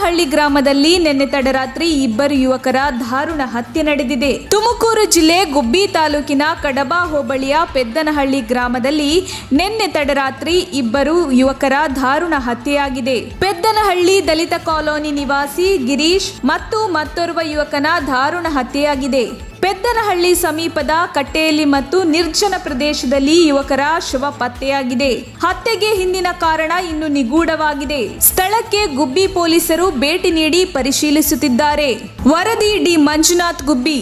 ಪೆದ್ದನಹಳ್ಳಿ ಗ್ರಾಮದಲ್ಲಿ ನಿನ್ನೆ ತಡರಾತ್ರಿ ಇಬ್ಬರು ಯುವಕರ ದಾರುಣ ಹತ್ಯೆ ನಡೆದಿದೆ. ತುಮಕೂರು ಜಿಲ್ಲೆ ಗುಬ್ಬಿ ತಾಲೂಕಿನ ಕಡಬ ಹೋಬಳಿಯ ಪೆದ್ದನಹಳ್ಳಿ ಗ್ರಾಮದಲ್ಲಿ ನಿನ್ನೆ ತಡರಾತ್ರಿ ಇಬ್ಬರು ಯುವಕರ ದಾರುಣ ಹತ್ಯೆಯಾಗಿದೆ. ಪೆದ್ದನಹಳ್ಳಿ ದಲಿತ ಕಾಲೋನಿ ನಿವಾಸಿ ಗಿರೀಶ್ ಮತ್ತು ಮತ್ತೋರ್ವ ಯುವಕನ ದಾರುಣ ಹತ್ಯೆಯಾಗಿದೆ. ಪೆದ್ದನಹಳ್ಳಿ ಸಮೀಪದ ಕಟ್ಟೆಯಲ್ಲಿ ಮತ್ತು ನಿರ್ಜನ ಪ್ರದೇಶದಲ್ಲಿ ಯುವಕರ ಶವ ಪತ್ತೆಯಾಗಿದೆ. ಹತ್ಯೆಗೆ ಹಿಂದಿನ ಕಾರಣ ಇನ್ನು ನಿಗೂಢವಾಗಿದೆ. ಸ್ಥಳಕ್ಕೆ ಗುಬ್ಬಿ ಪೊಲೀಸರು ಭೇಟಿ ನೀಡಿ ಪರಿಶೀಲಿಸುತ್ತಿದ್ದಾರೆ. ವರದಿ ಡಿ ಮಂಜುನಾಥ್, ಗುಬ್ಬಿ.